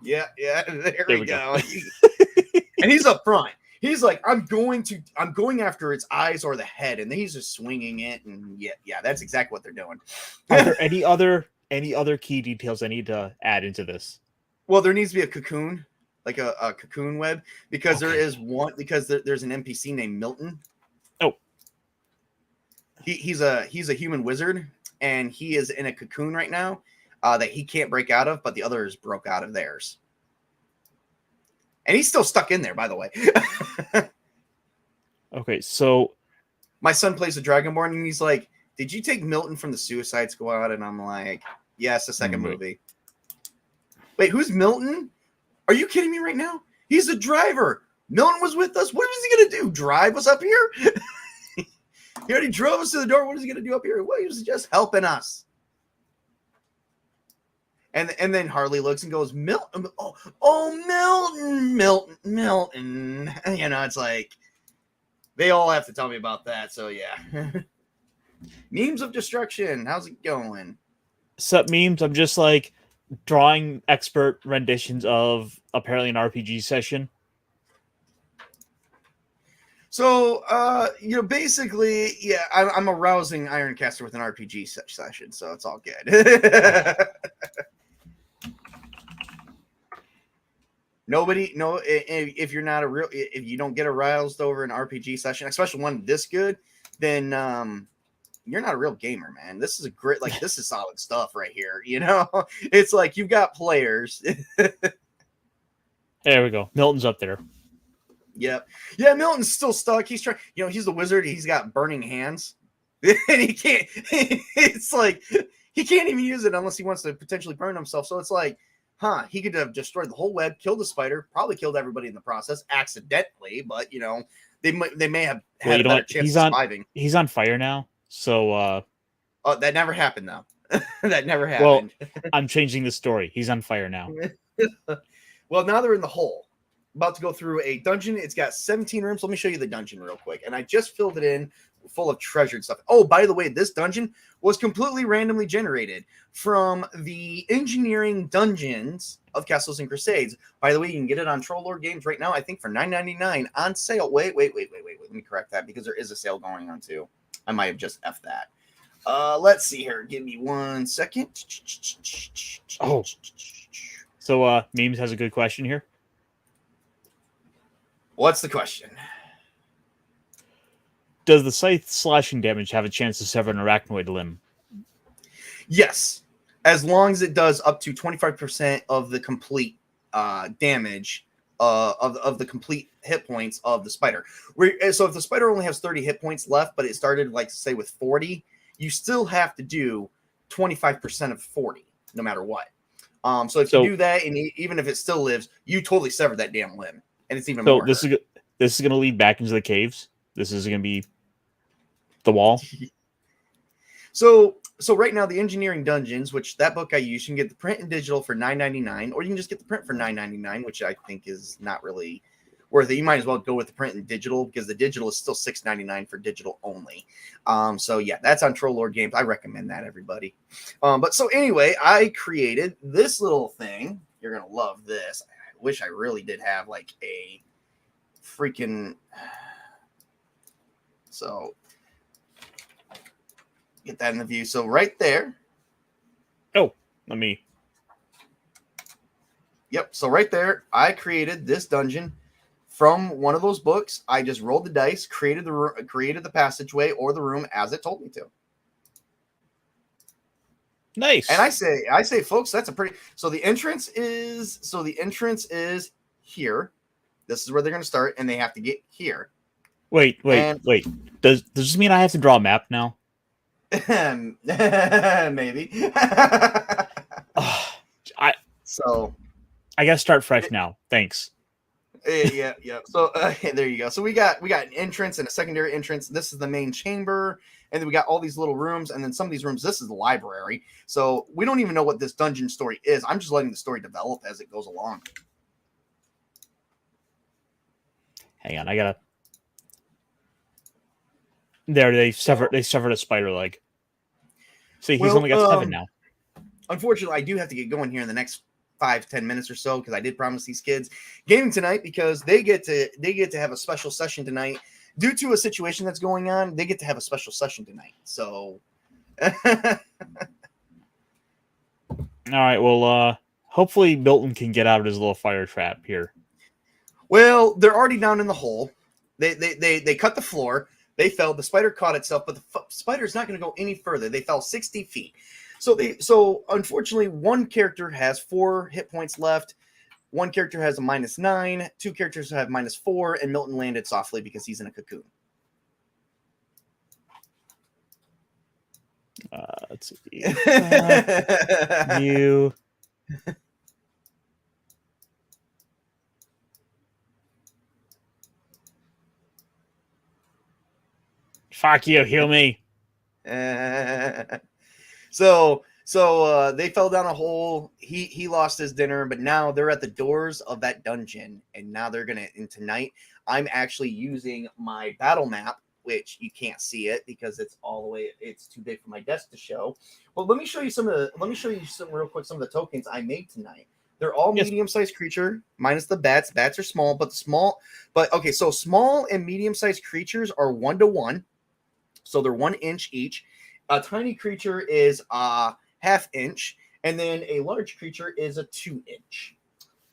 Speaker 2: yeah, there we go. And he's up front. He's like, I'm going after its eyes or the head, and then he's just swinging it, and yeah, that's exactly what they're doing.
Speaker 1: Are there any other key details I need to add into this?
Speaker 2: Well, there needs to be a cocoon, like a cocoon web, because there's an NPC named Milton.
Speaker 1: Oh,
Speaker 2: he's a human wizard, and he is in a cocoon right now that he can't break out of, but the others broke out of theirs. And he's still stuck in there, by the way.
Speaker 1: Okay, so
Speaker 2: my son plays a Dragonborn, and he's like, "Did you take Milton from the Suicide Squad?" And I'm like, "Yes, the second movie." Wait, who's Milton? Are you kidding me right now? He's the driver. Milton was with us. What was he gonna do? Drive us up here? He already drove us to the door. What is he gonna do up here? Well, he was just helping us. And then Harley looks and goes, Milton. Milton. It's like they all have to tell me about that. So yeah. Memes of destruction. How's it going?
Speaker 1: Sup memes? I'm just drawing expert renditions of apparently an RPG session.
Speaker 2: So basically, yeah, I'm a rousing Ironcaster with an RPG session, so it's all good. If you're not if you don't get aroused over an RPG session, especially one this good, then you're not a real gamer, man. This is this is solid stuff right here. It's like you've got players.
Speaker 1: There we go. Milton's up there.
Speaker 2: Yep. Yeah, Milton's still stuck. He's trying, he's the wizard. He's got burning hands. And he can't, it's like, he can't even use it unless he wants to potentially burn himself. So it's like, he could have destroyed the whole web, killed the spider, probably killed everybody in the process accidentally, but they may have had a better chance of surviving.
Speaker 1: He's on fire now, so
Speaker 2: that never happened though. That never happened.
Speaker 1: Well, I'm changing the story. He's on fire now.
Speaker 2: Well, now they're in the hole. About to go through a dungeon. It's got 17 rooms. Let me show you the dungeon real quick. And I just filled it in full of treasured stuff. Oh, by the way, this dungeon was completely randomly generated from the engineering dungeons of Castles and Crusades. By the way, you can get it on Troll Lord Games right now, I think for $9.99 on sale. Wait. Let me correct that because there is a sale going on too. I might have just F'd that. Let's see here. Give me 1 second.
Speaker 1: Oh. So Memes has a good question here.
Speaker 2: What's the question?
Speaker 1: Does the scythe slashing damage have a chance to sever an arachnoid limb?
Speaker 2: Yes. As long as it does up to 25% of the complete damage of the complete hit points of the spider. So if the spider only has 30 hit points left, but it started say with 40, you still have to do 25% of 40, no matter what. So if you do that, and even if it still lives, you totally severed that damn limb. And it's even more.
Speaker 1: This is going to lead back into the caves. This is going to be The wall.
Speaker 2: So right now, the Engineering Dungeons, which that book I use, you can get the print and digital for $9.99, or you can just get the print for $9.99, which I think is not really worth it. You might as well go with the print and digital because the digital is still $6.99 for digital only. So yeah, that's on Troll Lord Games. I recommend that, everybody. But so anyway, I created this little thing. You're gonna love this. I wish I really did have like a freaking. So get that in the view. So right there.
Speaker 1: Oh, let me.
Speaker 2: Yep. So right there, I created this dungeon from one of those books. I just rolled the dice, created the passageway or the room as it told me to.
Speaker 1: Nice.
Speaker 2: And I say, folks, that's a pretty. So the entrance is here. This is where they're going to start, and they have to get here.
Speaker 1: Wait. Does this mean I have to draw a map now?
Speaker 2: Maybe.
Speaker 1: I gotta start fresh now. Thanks.
Speaker 2: Yeah. So there you go. So we got an entrance and a secondary entrance. This is the main chamber, and then we got all these little rooms, and then some of these rooms. This is the library. So we don't even know what this dungeon story is. I'm just letting the story develop as it goes along.
Speaker 1: Hang on, I gotta. There, they severed a spider leg. See, he's only got 7 now.
Speaker 2: Unfortunately, I do have to get going here in the next 5-10 minutes or so because I did promise these kids gaming tonight because they get to have a special session tonight due to a situation that's going on. They get to have a special session tonight. So,
Speaker 1: all right. Well, hopefully Milton can get out of his little fire trap here.
Speaker 2: Well, they're already down in the hole. They cut the floor. They fell. The spider caught itself, but the spider's not going to go any further. They fell 60 feet. So unfortunately, one character has 4 hit points left. One character has a -9. 2 characters have -4, and Milton landed softly because he's in a cocoon.
Speaker 1: Let's see. You. Fuck you, heal me.
Speaker 2: So they fell down a hole. He lost his dinner, but now they're at the doors of that dungeon, and now they're gonna. And tonight, I'm actually using my battle map, which you can't see it because it's all the way. It's too big for my desk to show. But let me show you some real quick. Some of the tokens I made tonight. They're all medium-sized creature, minus the bats. Bats are small, okay. So small and medium-sized creatures are 1-to-1. So they're 1 inch each. A tiny creature is a ½ inch, and then a large creature is a 2 inch.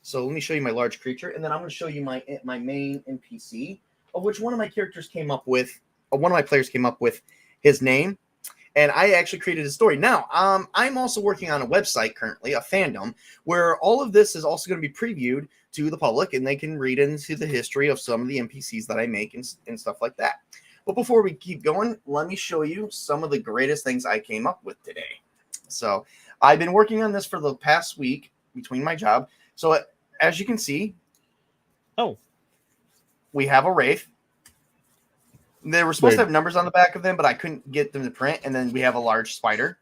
Speaker 2: So let me show you my large creature, and then I'm going to show you my main NPC, of which one of my characters came up with, one of my players came up with his name, and I actually created a story. Now, I'm also working on a website currently, a fandom, where all of this is also going to be previewed to the public, and they can read into the history of some of the NPCs that I make and stuff like that. But before we keep going, let me show you some of the greatest things I came up with today. So I've been working on this for the past week between my job. So as you can see, we have a wraith. They were supposed to have numbers on the back of them, but I couldn't get them to print. And then we have a large spider.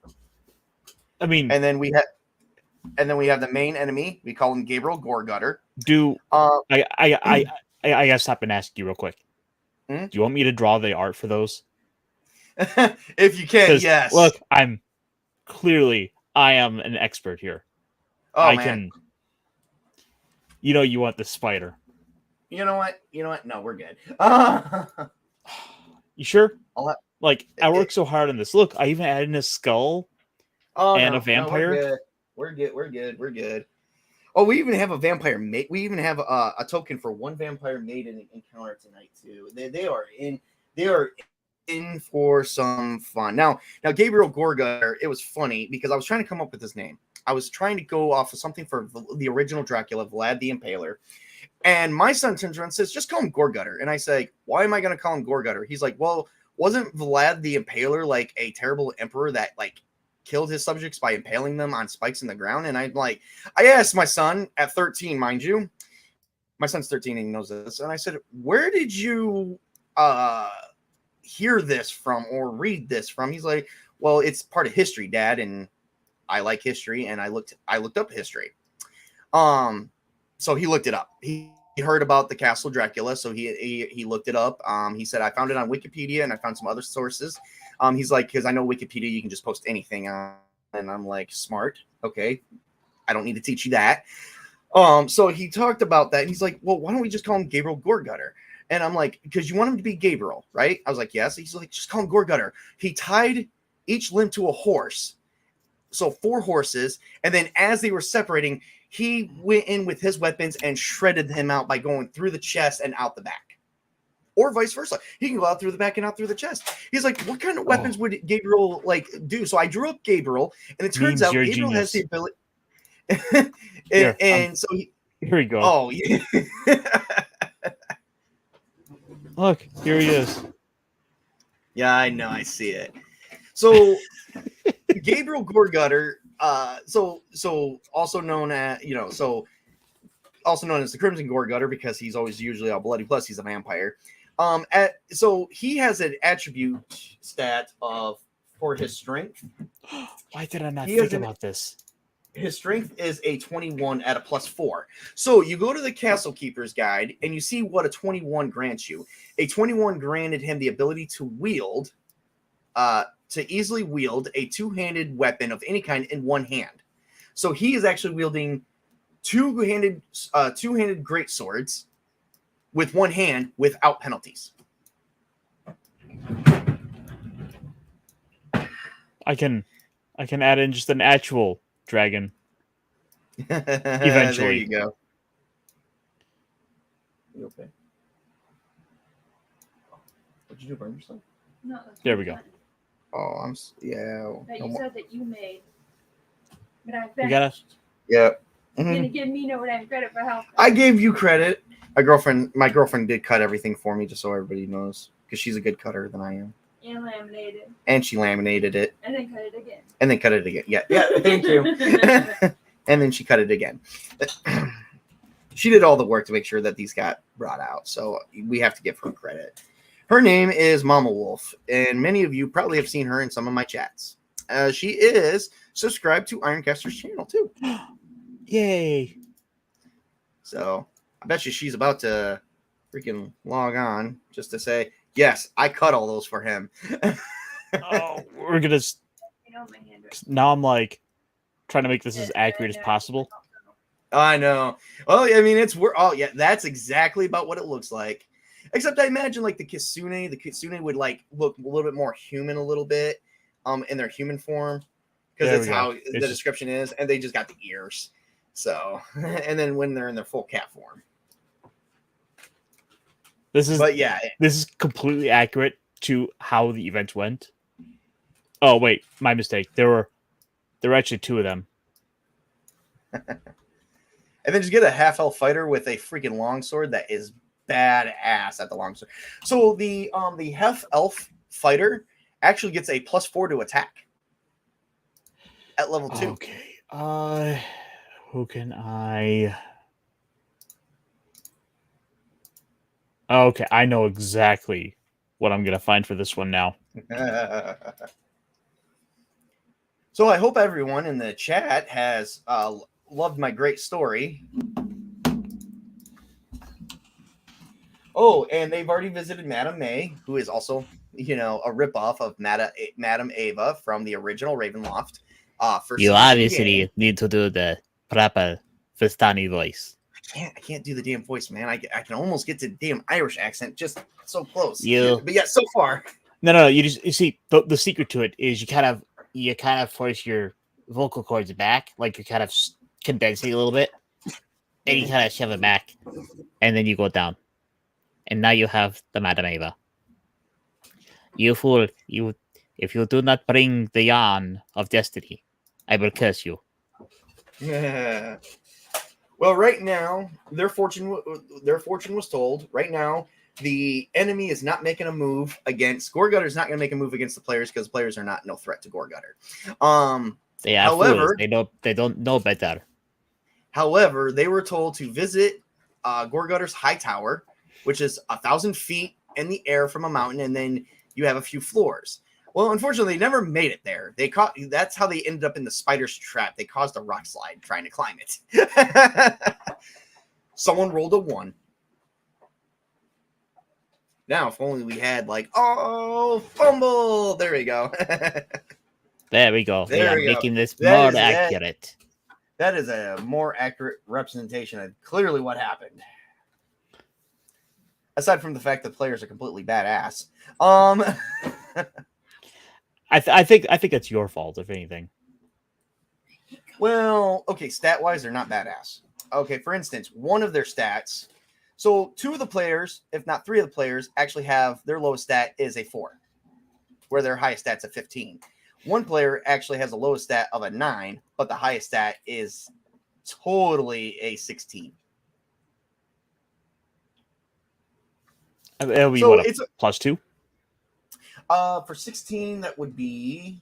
Speaker 2: And then we have the main enemy. We call him Gabriel Goregutter.
Speaker 1: I gotta stop and ask you real quick. Do you want me to draw the art for those?
Speaker 2: If you can, yes.
Speaker 1: Look, I am an expert here.
Speaker 2: Oh, man.
Speaker 1: You want the spider.
Speaker 2: You know what? No, we're good.
Speaker 1: You sure? I worked so hard on this. Look, I even added a skull and a vampire.
Speaker 2: No, we're good. Oh, we even have a vampire mate. We even have a token for 1 vampire maiden encounter tonight too. They are in for some fun. Now Gabriel Goregutter, it was funny because I was trying to come up with his name. I was trying to go off of something for the original Dracula, Vlad the Impaler. And my son turns around and says, just call him Goregutter. And I say, why am I going to call him Goregutter? He's like, well, wasn't Vlad the Impaler like a terrible emperor that like killed his subjects by impaling them on spikes in the ground? And I asked my son at 13, mind you, my son's 13 and he knows this. And I said, where did you hear this from or read this from? He's like, well, it's part of history, Dad, and I like history, and I looked up history. So he looked it up. He heard about the Castle Dracula, so he looked it up. He said, I found it on Wikipedia, and I found some other sources. He's like, because I know Wikipedia, you can just post anything on, and I'm like, smart, okay, I don't need to teach you that. So he talked about that, and he's like, well, why don't we just call him Gabriel Goregutter? And I'm like, because you want him to be Gabriel, right? I was like, yes. He's like, just call him Goregutter. He tied each limb to a horse, so 4 horses, and then as they were separating, he went in with his weapons and shredded him out by going through the chest and out the back, or vice versa. He can go out through the back and out through the chest. He's like, what kind of weapons would Gabriel like do? So I drew up Gabriel, and it turns out Gabriel has the ability. So
Speaker 1: here we go.
Speaker 2: Oh yeah.
Speaker 1: Look, here he is.
Speaker 2: Yeah, I know. I see it. So Gabriel Goregutter, so also known as, also known as the Crimson Goregutter, because he's always usually all bloody, plus he's a vampire. So he has an attribute stat for his strength.
Speaker 1: Why did I not think about this?
Speaker 2: His strength is a 21 at a +4. So you go to the Castle Keeper's Guide and you see what a 21 grants you. A 21 granted him the ability to easily wield a 2-handed weapon of any kind in one hand. So he is actually wielding two-handed great swords with one hand without penalties.
Speaker 1: I can add in just an actual dragon. Eventually.
Speaker 2: There you go. You okay? What'd you do, burn yourself?
Speaker 3: No.
Speaker 1: There we go.
Speaker 2: Oh, yeah.
Speaker 3: That you said that you made. But I
Speaker 1: We gotta.
Speaker 2: Yeah.
Speaker 3: You're gonna give me no damn credit for helping.
Speaker 2: I gave you credit. My girlfriend did cut everything for me, just so everybody knows, because she's a good cutter than I am.
Speaker 3: And laminated.
Speaker 2: And she laminated it.
Speaker 3: And then cut it again.
Speaker 2: And then cut it again. Yeah. Thank you. And then she cut it again. She did all the work to make sure that these got brought out, so we have to give her credit. Her name is Mama Wolf, and many of you probably have seen her in some of my chats. She is subscribed to Ironcaster's channel too.
Speaker 1: Yay!
Speaker 2: So I bet you she's about to freaking log on just to say, yes, I cut all those for him.
Speaker 1: Oh, we're gonna. Now I'm like trying to make this as accurate as possible.
Speaker 2: I know. Well, I mean, that's exactly about what it looks like. Except I imagine like the Kitsune would like look a little bit more human a little bit, in their human form, because that's how the description is, and they just got the ears. So, and then when they're in their full cat form.
Speaker 1: This is completely accurate to how the event went. Oh wait, my mistake. There were actually 2 of them.
Speaker 2: And then just get a half-elf fighter with a freaking longsword that is badass at the longsword. So the half-elf fighter actually gets a +4 to attack at level 2.
Speaker 1: Okay. Who can I? Okay, I know exactly what I'm gonna find for this one now.
Speaker 2: So I hope everyone in the chat has loved my great story. Oh, and they've already visited Madame May, who is also, a ripoff of Madame Ava from the original Ravenloft.
Speaker 1: You obviously need to do the proper Vistani voice.
Speaker 2: I can't do the damn voice, man. I can almost get to the damn Irish accent, just so close.
Speaker 1: But
Speaker 2: yeah, so far.
Speaker 1: No. You see the secret to it is you kind of force your vocal cords back, like you're kind of condensing a little bit, and you kind of shove it back, and then you go down, and now you have the Madame Ava. You fool! If you do not bring the yarn of destiny, I will curse you.
Speaker 2: Yeah. Well, right now their fortune was told. Right now, the enemy is not making a move against Goregutter. Is not going to make a move against the players because the players are no threat to Goregutter.
Speaker 1: However, they don't know better.
Speaker 2: However, they were told to visit Goregutter's high tower, which is 1,000 feet in the air from a mountain, and then you have a few floors. Well, unfortunately, they never made it there. That's how they ended up in the spider's trap. They caused a rock slide trying to climb it. Someone rolled a 1. Now, if only we had fumble. There we go.
Speaker 4: There we go.
Speaker 2: There we go.
Speaker 4: Making this
Speaker 2: That
Speaker 4: more
Speaker 2: is- that-
Speaker 4: accurate.
Speaker 2: That is a more accurate representation of clearly what happened. Aside from the fact that players are completely badass.
Speaker 4: I think that's your fault, if anything.
Speaker 2: Well, okay, stat-wise, they're not badass. Okay, for instance, one of their stats. So 2 of the players, if not 3 of the players, actually have their lowest stat is a 4, where their highest stat's a 15. One player actually has a lowest stat of a 9, but the highest stat is totally a 16.
Speaker 4: It'll be
Speaker 2: So
Speaker 4: what,
Speaker 2: it's
Speaker 4: +2?
Speaker 2: for 16, that would be,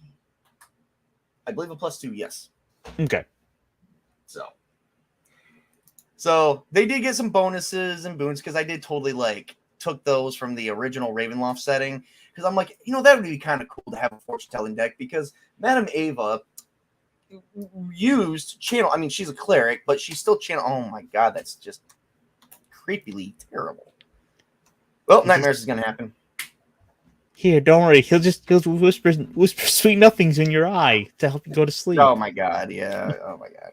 Speaker 2: I believe, a +2. Yes.
Speaker 4: Okay.
Speaker 2: So they did get some bonuses and boons because I did totally took those from the original Ravenloft setting because I'm like, that would be kind of cool to have a fortune telling deck because Madame Ava used channel. I mean, she's a cleric, but she's still channel. Oh my god, that's just creepily terrible. Well, nightmares is gonna happen.
Speaker 4: Here, don't worry. He'll whisper sweet nothings in your eye to help you go to sleep.
Speaker 2: Oh my god, yeah. Oh my god.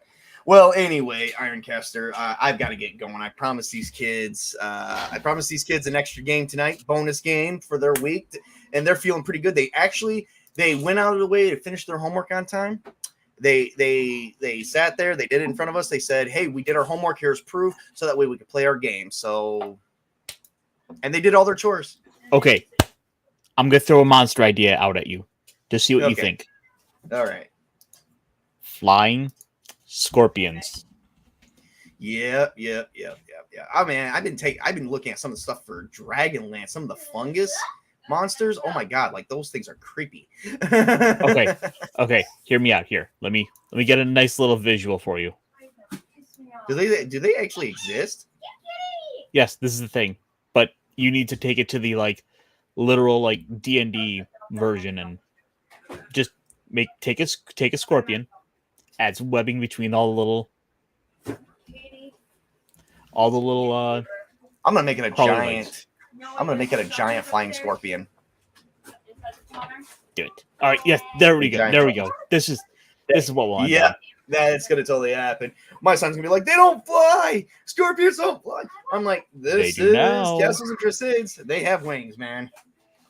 Speaker 2: Well, anyway, Ironcaster, I've got to get going. I promised these kids an extra game tonight, bonus game for their week, and they're feeling pretty good. They went out of the way to finish their homework on time. They sat there, they did it in front of us. They said, "Hey, we did our homework. Here's proof, so that way we could play our game." So, and they did all their chores.
Speaker 4: Okay. I'm going to throw a monster idea out at you to see what you
Speaker 2: Okay.
Speaker 4: think.
Speaker 2: All right.
Speaker 4: Flying scorpions.
Speaker 2: Yeah. Oh man, I've been looking at some of the stuff for Dragonlance, some of the fungus monsters. Oh my god, those things are creepy.
Speaker 4: Okay. Hear me out here. Let me get a nice little visual for you.
Speaker 2: Do they actually exist?
Speaker 4: Yes, this is the thing. But you need to take it to the literal D&D version and just take a scorpion, add some webbing between all the little
Speaker 2: I'm gonna make it a
Speaker 4: crawler
Speaker 2: giant.
Speaker 4: legs.
Speaker 2: I'm gonna make it a giant flying scorpion.
Speaker 4: Do it. All right, yes, there we go.
Speaker 2: Giant
Speaker 4: There we go. This is what we'll end
Speaker 2: Yeah,
Speaker 4: on.
Speaker 2: that's gonna totally happen. My son's gonna be like, "They don't fly. Scorpions don't fly." I'm like, "This
Speaker 4: They do
Speaker 2: is
Speaker 4: now.
Speaker 2: Castles and Crusades. They have wings, man.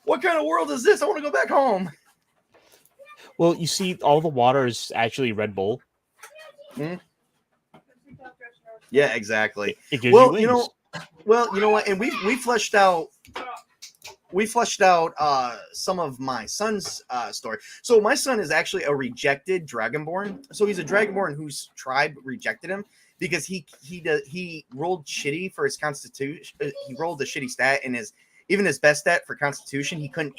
Speaker 2: What kind of world is this? I want to go back home."
Speaker 4: Well, you see, all the water is actually Red Bull.
Speaker 2: Yeah, exactly.
Speaker 4: It gives
Speaker 2: Well,
Speaker 4: you wings.
Speaker 2: you know what? And we fleshed out some of my son's story. So my son is actually a rejected Dragonborn. So he's a Dragonborn whose tribe rejected him because he rolled shitty for his constitution. He rolled a shitty stat, and even his best stat for constitution, he couldn't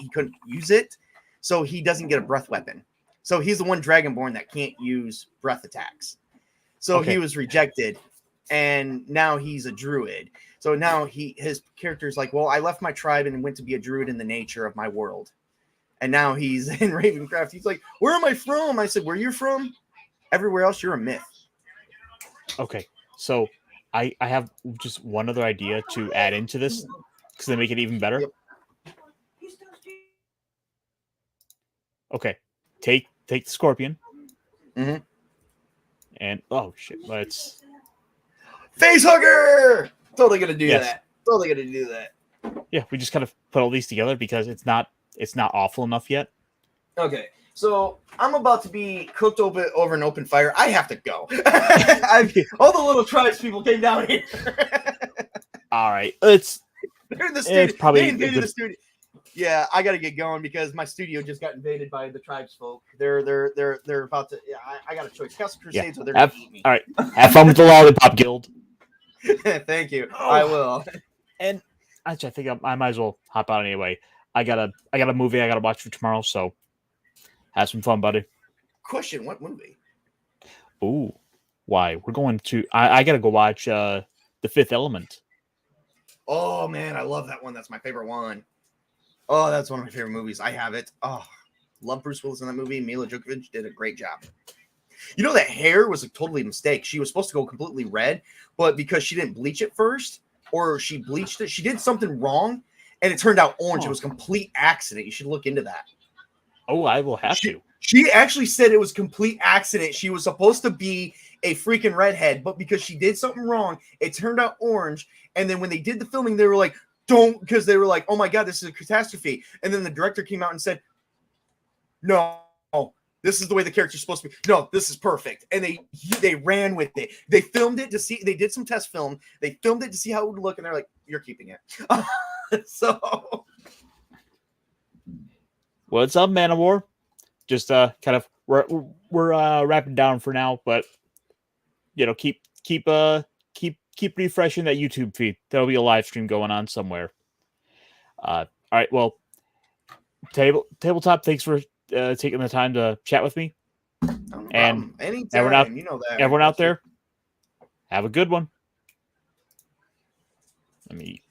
Speaker 2: use it. So he doesn't get a breath weapon. So he's the one Dragonborn that can't use breath attacks. So
Speaker 4: Okay.
Speaker 2: he was rejected, and now he's a druid. So now his character's like, well, I left my tribe and went to be a druid in the nature of my world. And now he's in Ravencraft. He's like, where am I from? I said, where you're from? Everywhere else, you're a myth.
Speaker 4: Okay, so I have just one other idea to add into this because they make it even better.
Speaker 2: Yep.
Speaker 4: Okay, take the scorpion.
Speaker 2: Mhm.
Speaker 4: And oh shit, let's.
Speaker 2: Face hugger! Totally gonna do
Speaker 4: Yes.
Speaker 2: that. Totally gonna do that.
Speaker 4: Yeah, we just kind of put all these together because it's not awful enough yet.
Speaker 2: Okay, so I'm about to be cooked over an open fire. I have to go. All the little tribes people came down here.
Speaker 4: All right,
Speaker 2: They're in the studio.
Speaker 4: It's probably
Speaker 2: They
Speaker 4: a
Speaker 2: invaded
Speaker 4: good-
Speaker 2: the studio. Yeah, I gotta get going because my studio just got invaded by the tribes folk. They're about to. Yeah, I got a choice. Castle Crusades, or they're gonna eat me.
Speaker 4: all right. Have fun with the Lollipop Guild.
Speaker 2: Thank you. I will.
Speaker 4: And actually, I think I might as well hop out anyway. I got a movie I gotta watch for tomorrow, so have some fun, buddy.
Speaker 2: Question: what movie?
Speaker 4: Ooh, why? We're going to. I gotta go watch The Fifth Element.
Speaker 2: Oh man, I love that one. That's my favorite one. Oh, that's one of my favorite movies. I have it. Oh, love Bruce Willis in that movie. Mila Djokovic did a great job. You know, that hair was a totally mistake. She was supposed to go completely red, but because she didn't bleach it first, or she bleached it, she did something wrong, and it turned out orange. It was a complete accident. You should look into that.
Speaker 4: Oh, I will have to.
Speaker 2: She actually said it was complete accident. She was supposed to be a freaking redhead, but because she did something wrong, it turned out orange. And then when they did the filming, they were like, don't, because they were like, oh my God, this is a catastrophe. And then the director came out and said, no, this is the way the character's supposed to be. No, this is perfect. And they ran with it. They filmed it to see, they did some test film. They filmed it to see how it would look. And they're like, you're keeping it. So.
Speaker 4: What's up, Man of War? Just kind of we're wrapping down for now, but keep refreshing that YouTube feed. There'll be a live stream going on somewhere. All right, well, tabletop. Thanks for taking the time to chat with me. And
Speaker 2: anytime, you know that.
Speaker 4: Everyone out there, have a good one. Let me